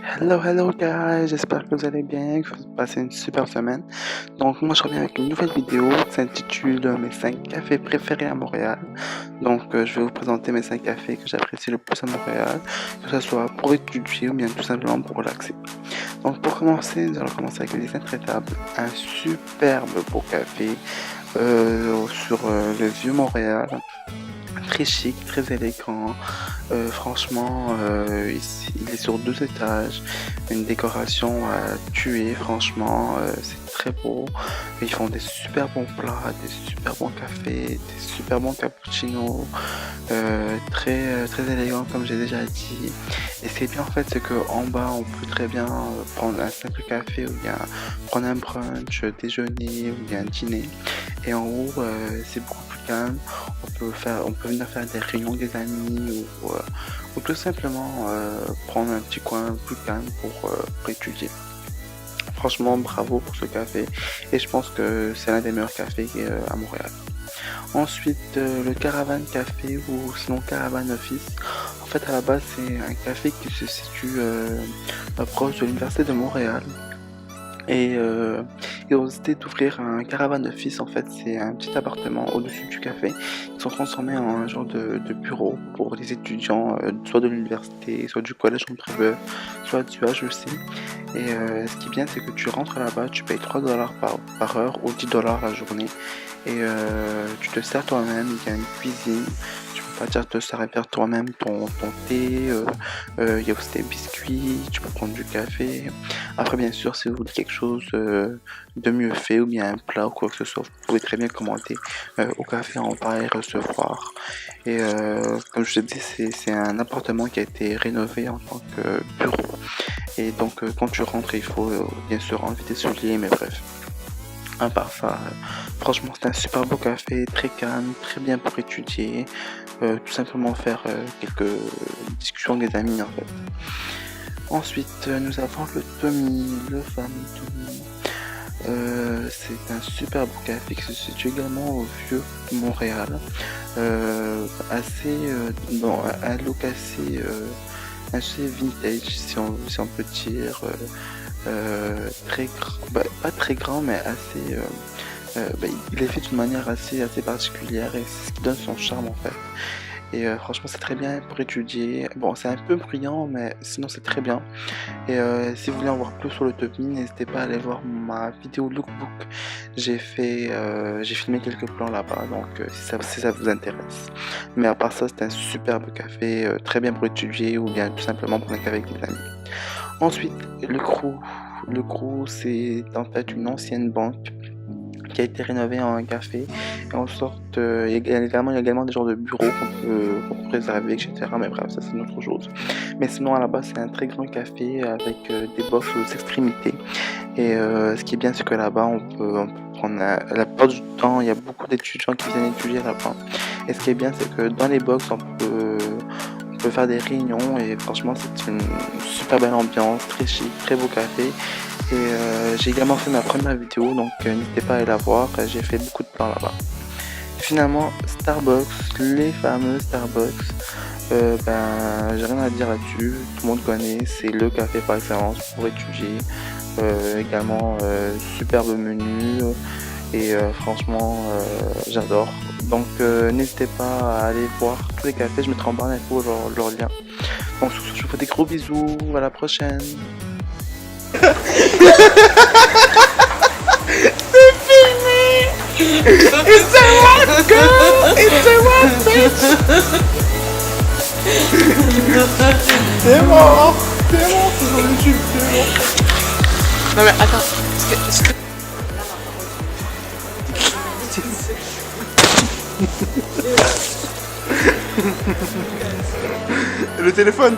Hello, hello guys, j'espère que vous allez bien, que vous passez une super semaine. Donc moi je reviens avec une nouvelle vidéo qui s'intitule Mes 5 cafés préférés à Montréal. Donc je vais vous présenter mes 5 cafés que j'apprécie le plus à Montréal, que ce soit pour étudier ou bien tout simplement pour relaxer. Donc pour commencer, nous allons commencer avec les intraitables. Un superbe beau café sur le vieux Montréal. Très chic, très élégant. Franchement, il est sur 2 étages. Une décoration à tuer, franchement, c'est très beau. Ils font des super bons plats, des super bons cafés, des super bons cappuccinos. Très élégant, comme j'ai déjà dit. Et ce qui est bien en fait, c'est qu'en bas, on peut très bien prendre un simple café ou bien prendre un brunch, déjeuner ou bien dîner. Et en haut, c'est beaucoup plus calme. On peut venir faire des réunions des amis ou tout simplement prendre un petit coin plus calme pour étudier. Franchement, bravo pour ce café et je pense que c'est l'un des meilleurs cafés à Montréal. Ensuite, le Caravan Café ou sinon Caravan Office. En fait, à la base, c'est un café qui se situe proche de l'Université de Montréal. Et ils ont décidé d'ouvrir un caravan office. En fait, c'est un petit appartement au-dessus du café. Ils sont transformés en un genre de bureau pour les étudiants, soit de l'université, soit du collège en privé, soit du HEC. Et ce qui est bien, c'est que tu rentres là-bas, tu payes 3 dollars par heure ou 10 dollars la journée. Et tu te sers toi-même, il y a une cuisine. Tu peux pas dire te servir toi-même ton thé. Il y a aussi des biscuits, tu peux prendre du café. Après, bien sûr, si vous voulez quelque chose de mieux fait ou bien un plat ou quoi que ce soit, vous pouvez très bien commander au café en bas et recevoir. Et comme je te dis, c'est un appartement qui a été rénové en tant que bureau. Et donc, quand tu rentres, il faut bien sûr enlever tes souliers, mais bref. À part ça, franchement, c'est un super beau café, très calme, très bien pour étudier, tout simplement faire quelques discussions avec des amis en fait. Ensuite, nous avons le Tommy, le fameux Tommy. C'est un super beau café qui se situe également au vieux Montréal. Assez, bon, un look assez vintage si on peut dire. Très grand, pas très grand, mais assez. Il est fait d'une manière assez particulière et c'est ce qui donne son charme en fait. Et franchement, c'est très bien pour étudier. Bon, c'est un peu bruyant, mais sinon, c'est très bien. Et si vous voulez en voir plus sur le Topi, n'hésitez pas à aller voir ma vidéo lookbook. J'ai filmé quelques plans là-bas, donc si ça vous intéresse. Mais à part ça, c'est un superbe café, très bien pour étudier ou bien tout simplement pour un café avec des amis. Ensuite, le Crew. Le Crew, c'est en fait une ancienne banque qui a été rénové en un café et en sorte il y a également des genres de bureaux qu'on peut réserver, etc. Mais bref, ça c'est une autre chose. Mais sinon à la base c'est un très grand café avec des box aux extrémités. Et ce qui est bien c'est que là-bas on peut prendre la plupart du temps il y a beaucoup d'étudiants qui viennent étudier là-bas. Et ce qui est bien c'est que dans les box on peut faire des réunions et franchement c'est une super belle ambiance, très chic, très beau café. Et j'ai également fait ma première vidéo, donc n'hésitez pas à aller la voir, j'ai fait beaucoup de plans là-bas. Finalement, Starbucks, les fameux Starbucks, j'ai rien à dire là-dessus, tout le monde connaît, c'est le café par excellence pour étudier. Également, superbe menu, et franchement, j'adore. Donc n'hésitez pas à aller voir tous les cafés, je mettrai en barre d'infos leur lien. Donc sur ce, je vous fais des gros bisous, à la prochaine. It's a what, girl? It's a what, bitch? T'es mort, c'est sur YouTube, t'es mort. Non mais attends, est-ce que... Le téléphone.